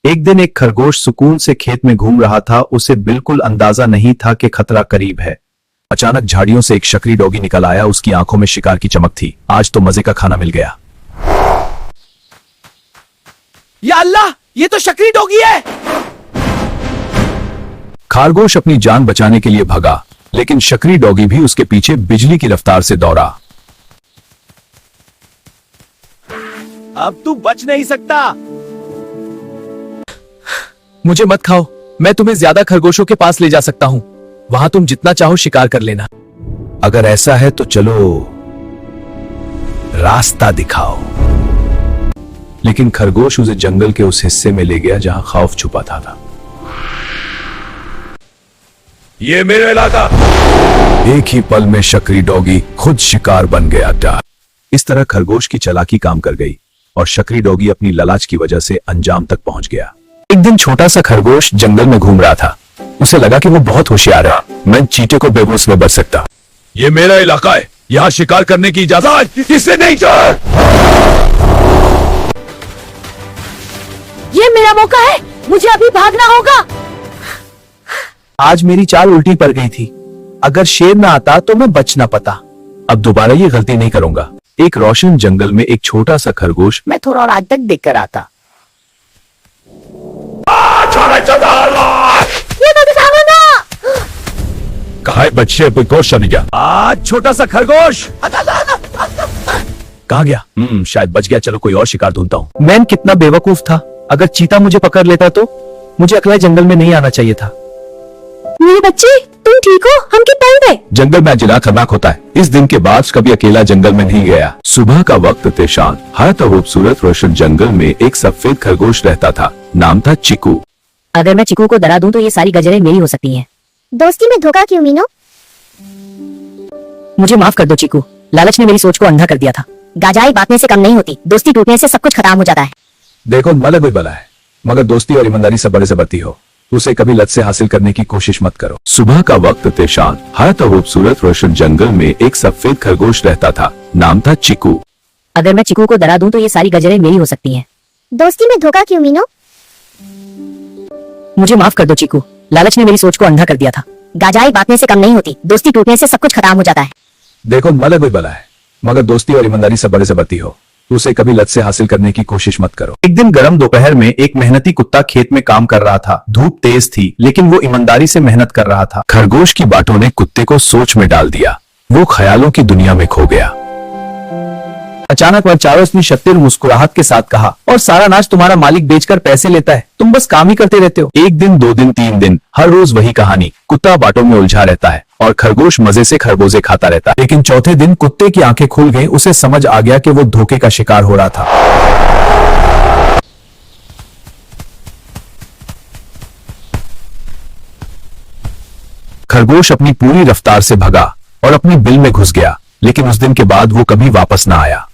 एक दिन एक खरगोश सुकून से खेत में घूम रहा था। उसे बिल्कुल अंदाजा नहीं था कि खतरा करीब है। अचानक झाड़ियों से एक शकरी डॉगी निकल आया। उसकी आंखों में शिकार की चमक थी। आज तो मजे का खाना मिल गया। या अल्लाह, ये तो शकरी डॉगी है। खरगोश अपनी जान बचाने के लिए भागा, लेकिन शकरी डॉगी भी उसके पीछे बिजली की रफ्तार से दौड़ा। अब तू बच नहीं सकता। मुझे मत खाओ, मैं तुम्हें ज्यादा खरगोशों के पास ले जा सकता हूं। वहां तुम जितना चाहो शिकार कर लेना। अगर ऐसा है तो चलो, रास्ता दिखाओ। लेकिन खरगोश उसे जंगल के उस हिस्से में ले गया जहां खौफ छुपा था। ये मेरा इलाका। एक ही पल में शकरी डॉगी खुद शिकार बन गया था। इस तरह खरगोश की चालाकी काम कर गई और शकरी डॉगी अपनी लालच की वजह से अंजाम तक पहुंच गया। एक दिन छोटा सा खरगोश जंगल में घूम रहा था। उसे लगा कि वो बहुत होशियार है। मैं चीते को बेबस में बच सकता। ये मेरा इलाका है, यहाँ शिकार करने की इजाजत किसे नहीं चाहिए। ये मेरा मौका है, मुझे अभी भागना होगा। आज मेरी चाल उल्टी पड़ गई थी। अगर शेर ना आता तो मैं बच ना पाता। अब दोबारा ये गलती नहीं करूंगा। एक रोशन जंगल में एक छोटा सा खरगोश मैं थोड़ा और आज तक देख कर आता। कहा है बच्चे, गोश नहीं गया। आज छोटा सा खरगोश कहा गया? शायद बच गया। चलो कोई और शिकार ढूंढता हूँ। मैं कितना बेवकूफ था। अगर चीता मुझे पकड़ लेता तो मुझे अकेला जंगल में नहीं आना चाहिए था। मेरे बच्चे, तुम ठीक हो? हम किस टाइम पे? जंगल में जिला खतरनाक होता है। इस दिन के बाद कभी अकेला जंगल में नहीं गया। सुबह का वक्त थे शांत। हर खूबसूरत रोशन जंगल में एक सफेद खरगोश रहता था। नाम था चिकू। अगर मैं चिकू को डरा दूं तो ये सारी गजरें मेरी हो सकती हैं। दोस्ती में धोखा क्यों मीनो? मुझे माफ कर दो चिकू, लालच ने मेरी सोच को अंधा कर दिया था। गाजाई बांटने से कम नहीं होती, दोस्ती टूटने से सब कुछ खत्म हो जाता है। देखो, मलक भी बला है, मगर दोस्ती और ईमानदारी सब बड़े से बढ़ती हो। उसे कभी लत से हासिल करने की कोशिश मत करो। सुबह का वक्त थे शांत। हर खूबसूरत रोशन जंगल में एक सफेद खरगोश रहता था। नाम था चिकू। अगर मैं चिकू को डरा दूं तो ये सारी गजरें मेरी हो सकती हैं। दोस्ती में धोखा क्यों मीनो? मुझे माफ कर दो चिकू, लालच ने मेरी सोच को अंधा कर दिया था। गाजाई बांटने से कम नहीं होती, दोस्ती टूटने से सब कुछ खत्म हो जाता है। देखो, मलक भी बला है, मगर दोस्ती और ईमानदारी सब बड़े से बढ़ती हो। उसे कभी लत से हासिल करने की कोशिश मत करो। एक दिन गर्म दोपहर में एक मेहनती कुत्ता खेत में काम कर रहा था। धूप तेज थी, लेकिन वो ईमानदारी से मेहनत कर रहा था। खरगोश की बातों ने कुत्ते को सोच में डाल दिया। वो ख्यालों की दुनिया में खो गया। अचानक वह चारोस ने शत्तिर मुस्कुराहट के साथ कहा, और सारा नाच तुम्हारा मालिक बेचकर पैसे लेता है। तुम बस काम ही करते रहते हो। एक दिन, 2 दिन, 3 दिन, हर रोज वही कहानी। कुत्ता बातों में उलझा रहता है और खरगोश मजे से खरबूजे खाता रहता है। लेकिन चौथे दिन कुत्ते की आंखें खुल गईं। उसे समझ आ गया कि वो धोखे का शिकार हो रहा था। खरगोश अपनी पूरी रफ्तार से भगा और अपनी बिल में घुस गया। लेकिन उस दिन के बाद वो कभी वापस ना आया।